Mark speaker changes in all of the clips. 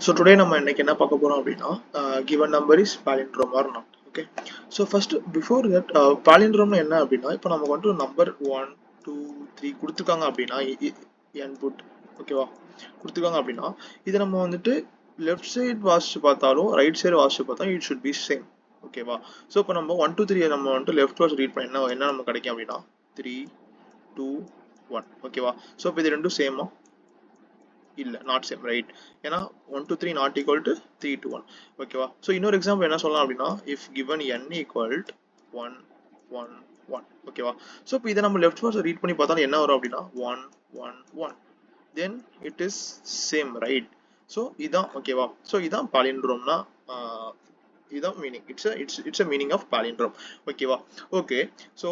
Speaker 1: So today நம்ம இன்னைக்கு என்ன பார்க்க போறோம் அப்படின்னா given number is palindrome or not. Okay. So first before that palindrome என்ன அப்படின்னா இப்போ நமக்கு வந்து நம்பர் 1 2 3 கொடுத்துருக்காங்க அப்படின்னா input ஓகேவா கொடுத்துருக்காங்க அப்படின்னா இது நம்ம வந்துட்டு லெஃப்ட் சைடு வாசிச்சு பார்த்தாலும் ரைட் சைடு வாசிச்சு பார்த்தாலும் it should be same. ஓகேவா. ஸோ இப்போ நம்ம 1 2 3 நம்ம வந்துட்டு லெஃப்ட் வாஸ் ரீட் பண்ணி என்ன நமக்கு கிடைக்கும் அப்படின்னா 3 2 1 ஓகேவா. ஸோ இப்போ இது ரெண்டும் சேமா இல்ல நாட் சேம் ரைட். ஏன்னா 1 to 3 not equal to 3 to 1 ஓகேவா. ஸோ இன்னொரு எக்ஸாம்பிள் என்ன சொல்லலாம் அப்படின்னா இஃப் கிவன் n ஈக்குவல் 1 1 1 ஓகேவா. ஸோ இப்போ இதை நம்ம லெஃப்ட் வாஸ் ரீட் பண்ணி பார்த்தாலும் என்ன வரும் அப்படின்னா 1 1 1 then it is same right. So இதான் ஓகேவா. ஸோ இதான் பாலிண்ட்ரோம்னா இதான் meaning. It's a meaning of palindrome ஓகேவா. ஓகே. ஸோ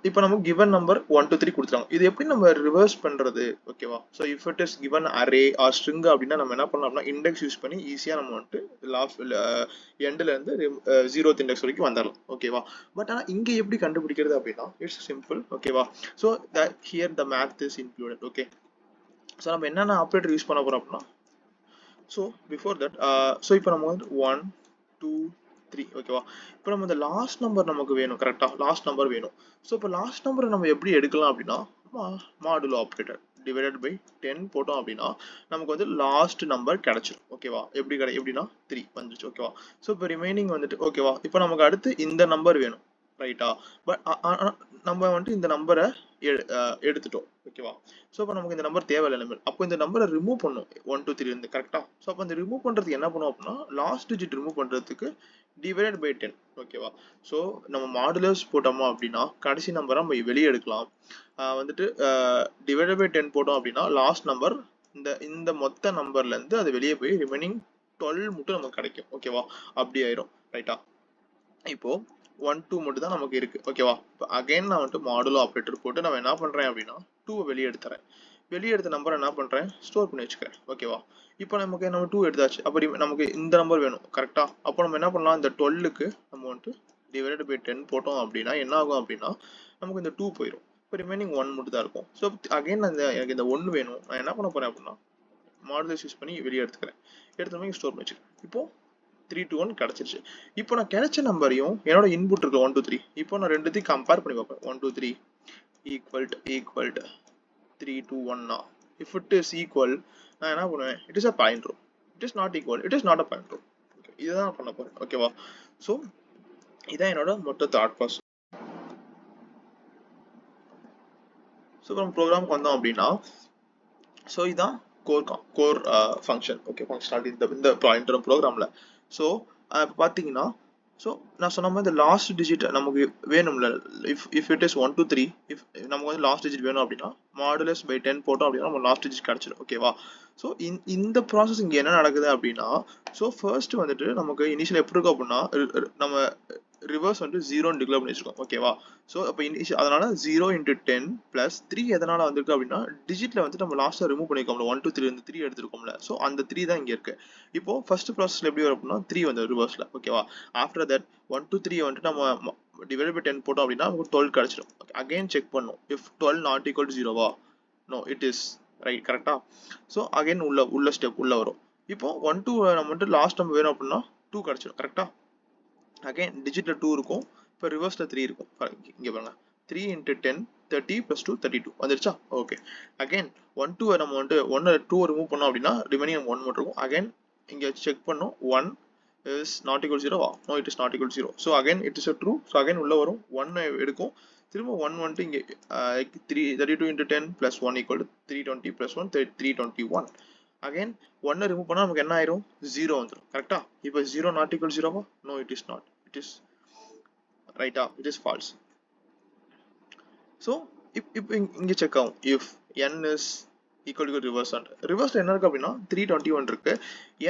Speaker 1: இப்போ நமக்கு கிவன் நம்பர் 1 to 3 கொடுத்துருக்காங்க. இது எப்படி நம்ம ரிவர்ஸ் பண்றது ஓகேவா. So if it is given array R string அப்படின்னா நம்ம என்ன பண்ணலாம் அப்படின்னா இண்டெக்ஸ் யூஸ் பண்ணி ஈஸியாக நம்ம வந்துட்டு எண்ட்ல இருந்து 0th இண்டெக்ஸ் வரைக்கும் வந்துடலாம் ஓகேவா. பட் ஆனால் இங்கே எப்படி கண்டுபிடிக்கிறது அப்படின்னா இட்ஸ் சிம்பிள் ஓகேவா. So here the math is included okay. So நம்ம என்னென்ன ஆப்ரேட்டர் யூஸ் பண்ண போறோம் அப்படின்னா ஸோ பிஃபோர் தட் ஸோ இப்போ நம்ம வந்து 1 2 3 ஓகேவா. இப்போ நம்ம இந்த லாஸ்ட் நம்பர் நமக்கு வேணும் கரெக்டா. லாஸ்ட் நம்பர் வேணும். ஸோ இப்போ லாஸ்ட் நம்பரை நம்ம எப்படி எடுக்கலாம் அப்படின்னா மாடுலோ ஆப்ரேட்டர் டிவைடட் பை 10 போட்டோம் அப்படின்னா நமக்கு வந்து லாஸ்ட் நம்பர் கிடைச்சிடும் ஓகேவா. எப்படின்னா 3 வந்துச்சு ஓகேவா. ஸோ இப்போ ரிமைனிங் வந்துட்டு ஓகேவா. இப்போ நமக்கு அடுத்து இந்த நம்பர் வேணும் ரைட்டா. பட் நம்ம வந்துட்டு இந்த நம்பரை எடுத்துட்டோம் ஓகேவா. ஸோ அப்போ நமக்கு இந்த நம்பர் தேவையில்லை நம்பர். அப்போ இந்த நம்பரை ரிமூவ் பண்ணும் 1 2 3 இருந்து கரெக்டா. ஸோ அப்போ இந்த ரிமூவ் பண்றதுக்கு என்ன பண்ணுவோம் அப்படின்னா லாஸ்ட் டிஜிட் ரிமூவ் பண்றதுக்கு டிவைடட் பை 10 ஓகேவா. ஸோ நம்ம மாடுலர்ஸ் போட்டோமா அப்படின்னா கடைசி நம்பரை நம்ம வெளியே எடுக்கலாம். வந்துட்டு டிவைடட் பை 10 போட்டோம் அப்படின்னா லாஸ்ட் நம்பர் இந்த மொத்த நம்பர்ல இருந்து அது வெளியே போய் ரிமைனிங் 12 மட்டும் நமக்கு கிடைக்கும் ஓகேவா. அப்படி ஆயிரும் ரைட்டா. இப்போ 1 2 மட்டும் தான் நமக்கு இருக்கு ஓகேவா. இப்போ அகைன் நான் வந்துட்டு மாடுலோ ஆப்ரேட்டர் போட்டு நம்ம என்ன பண்றேன் அப்படின்னா 2 வெளியே எடுத்துறேன். வெளியே எடுத்த நம்பர் என்ன பண்றேன் ஸ்டோர் பண்ணி வச்சுக்கிறேன் ஓகேவா. இப்போ நம்ம 2 எடுத்தாச்சு. அப்படி நமக்கு இந்த நம்பர் வேணும் கரெக்டா. அப்போ நம்ம என்ன பண்ணலாம் இந்த 12க்கு நம்ம வந்துட்டு டிவைடட் பை 10 போட்டோம் அப்படின்னா என்ன ஆகும் அப்படின்னா நமக்கு இந்த 2 போயிடும். இப்போ ரிமைனிங் 1 மட்டும் தான் இருக்கும். ஸோ அகைன் எனக்கு இந்த 1 வேணும். நான் என்ன பண்ண போறேன் அப்படின்னா மாடுலஸ் யூஸ் பண்ணி வெளியே எடுத்துக்கிறேன். எடுத்து ஸ்டோர் பண்ணி வச்சுக்கிறேன். இப்போ 3 to 1 கிடைச்சிருச்சு. இப்போ நான் கிடைச்ச நம்பரையும் என்னோட இன்புட் இருக்கு 1 2 3. இப்போ நான் ரெண்டுத்தையும் கம்பேர் பண்ணி பார்ப்பேன். 1 2 3 equal 3 to 1 if it is equal நான் என்ன பண்ணுவேன் it is a palindrome. it is not equal it is not a palindrome. இதுதான் பண்ண போறேன் ஓகேவா. ஸோ இதான் என்னோட மொத்த தாட் ப்ராசஸ். ஸோ நம்ம ப்ரோக்ராமுக்கு வந்தோம் அப்படின்னா ஸோ இதான் கோர் ஃபங்க்ஷன் ஓகே ஃபங்க்ஷனாலிட்டி இந்த பாலிண்ட்ரோம் ப்ரோக்ராம்ல. ஸோ பார்த்தீங்கன்னா ஸோ நான் சொன்ன மாதிரி இந்த லாஸ்ட் டிஜிட் நமக்கு வேணும்ல. இஃப் இட் இஸ் 1 2 3 இஃப் நமக்கு வந்து லாஸ்ட் டிஜிட் வேணும் அப்படின்னா மாடுலஸ் பை 10 போட்டோம் அப்படின்னா நம்ம லாஸ்ட் டிஜிட் கிடைச்சிடும் ஓகேவா. ஸோ இந்த ப்ராசஸ் இங்கே என்ன நடக்குது அப்படின்னா ஸோ ஃபர்ஸ்ட் வந்துட்டு நமக்கு இனிஷியல் எப்படி இருக்கும் அப்படின்னா நம்ம ரிவர்ஸ் வந்துட்டு 0 டிக்ளேர் பண்ணி வச்சிருக்கோம் ஓகேவா. ஸோ அப்போ அதனால 0 × 10 + 3 எதனால வந்திருக்கு அப்படின்னா டிஜிட்ல வந்து நம்ம லாஸ்ட்டாக ரிமூவ் பண்ணிருக்கோம்ல 1 2 3 இருந்து 3 எடுத்துருக்கோம்ல. ஸோ அந்த 3 தான் இங்கே இருக்கு. இப்போ ஃபர்ஸ்ட் ப்ராசஸ்ல எப்படி வரும் அப்படின்னா 3 வந்து ரிவர்ஸ்ல ஓகேவா. ஆஃப்டர் தட் 1 2 3 வந்துட்டு நம்ம டிவைட் பை 10 போட்டோம் அப்படின்னா நமக்கு 12 கிடைச்சிடும். அகைன் செக் பண்ணும் இஃப் 12 நாட் ஈக்குவல் டு 0வா நோ இட் இஸ் ரைட் கரெக்டா. ஸோ அகைன் உள்ள ஸ்டெப் உள்ள வரும். இப்போ 1 2 நம்ம வந்துட்டு லாஸ்ட் நம்ம வேணும் அப்படின்னா 2 கிடைச்சிடும் கரெக்டா. அகைன் டிஜிட்ல 2 இருக்கும். இப்போ ரிவர்ஸ்ல 3 இருக்கும். இங்க பாருங்க 3 × 10 30 + 2 32 வந்துருச்சா. ஓகே. அகைன் 1 2 நம்ம வந்து 1 2 ரிமூவ் பண்ணோம் அப்படின்னா ரிமைனிங் 1 மட்டும் இருக்கும். அகைன் இங்க செக் பண்ணோம் 1 is not equal to 0 no it is not equal to 0. so again it is a true. so again உள்ள வரும் 1 எடுக்கும். திரும்ப 1 வந்துட்டு இங்க 32 × 10 + 1 = 320 + 1 321. அகைன் 1 ரிமூவ் பண்ணா நமக்கு என்ன ஆயிரும் 0 வந்துடும் கரெக்டா. இப்போ 0 not equal to 0வா no it is not it is ரைட்டா it is false. so இப்போ இங்க செக் ஆகும் if n is equal to reverse and reverse என்ன இருக்கு அப்படின்னா 321 இருக்கு.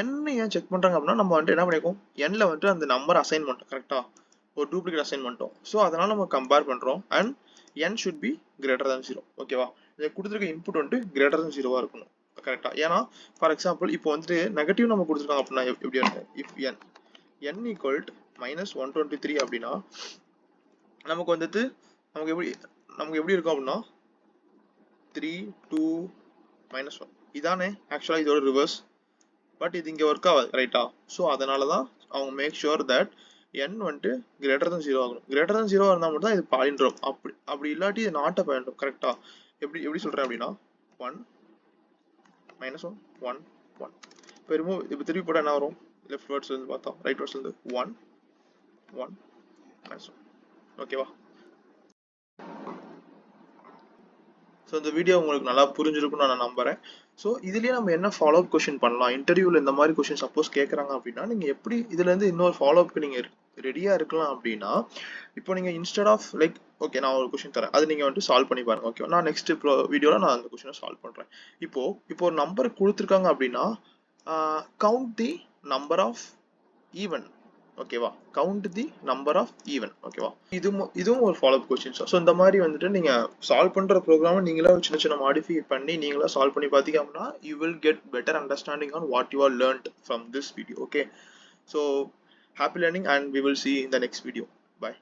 Speaker 1: n ஏன் செக் பண்றாங்க அப்படின்னா நம்ம வந்துட்டு என்ன பண்ணிருக்கோம் nல வந்துட்டு அந்த நம்பர் அசைன் பண்ணிட்டோம் கரெக்டா. ஒரு டூப்ளிகேட் அசைன் பண்ணிட்டோம். ஸோ அதனால நம்ம கம்பேர் பண்றோம் and n should be greater than 0 ஓகேவா. இதை கொடுத்துருக்க இன்புட் வந்துட்டு greater than 0வா இருக்கணும் கரெக்டா. ஏன்னா ஃபார் எக்ஸாம்பிள் இப்போ வந்துட்டு நெகட்டிவ் நம்ம கொடுத்துருக்காங்க அப்படின்னா எப்படி இருக்கு இஃப் n equal to -123 அப்படின்னா நமக்கு வந்துட்டு நமக்கு எப்படி இருக்கும் அப்படின்னா 3 2 -1 இதானே ஆக்சுவலா இதோட ரிவர்ஸ் பட் இது இங்கே ஒர்க் ஆகாது ரைட்டா. ஸோ அதனால தான் அவங்க மேக் ஷுர் தட் n வந்துட்டு கிரேட்டர் தன் 0 ஆகணும். கிரேட்டர் தன் 0 இருந்தால் மட்டும் தான் இது பாலிண்ட்ரோம். அப்படி இல்லாட்டி இது நாட் அ பாலிண்ட்ரோம். கரெக்டா? எப்படி சொல்கிறேன் அப்படின்னா 1 -1 1 1. இப்போ இப்போ திருப்பி போட்டால் என்ன வரும்? லெஃப்ட் வேர்ட்ஸ்லேருந்து பார்த்தோம், ரைட் வேர்ட்ஸ்லேருந்து 1 1 -1. ஓகேவா? ஸோ இந்த வீடியோ உங்களுக்கு நல்லா புரிஞ்சிருக்கும்னு நான் நம்புறேன். ஸோ இதுலேயே நம்ம என்ன ஃபாலோ அப் கொஸ்டின் பண்ணலாம், இன்டர்வியூவில் இந்த மாதிரி கொஸ்டின் சப்போஸ் கேட்குறாங்க அப்படின்னா நீங்கள் எப்படி இதுலேருந்து இன்னொரு ஃபாலோ அப்க்கு நீங்கள் ரெடியாக இருக்கலாம் அப்படின்னா, இப்போ நீங்கள் இன்ஸ்டெட் ஆஃப் லைக் ஓகே நான் ஒரு கொஸ்டின் தரேன், அது நீங்கள் வந்துட்டு சால்வ் பண்ணி பாருங்க. ஓகே, நான் நெக்ஸ்ட் வீடியோவில் நான் அந்த கொஸ்டினை சால்வ் பண்ணுறேன். இப்போ ஒரு நம்பர் கொடுத்துருக்காங்க அப்படின்னா count the number of even. ஓகேவா? Count the number of even. ஓகேவா? இதுவும் ஒரு ஃபாலோ அப் கொஸ்டின். ஸோ இந்த மாதிரி வந்துட்டு நீங்க சால்வ் பண்ற ப்ரோக்ராமை நீங்களா சின்ன சின்ன மாடிஃபை பண்ணி நீங்களா சால்வ் பண்ணி பார்த்தீங்க அப்படின்னா you will get better understanding on what you are learnt from this video. Okay, so happy learning and we will see in the next video. Bye.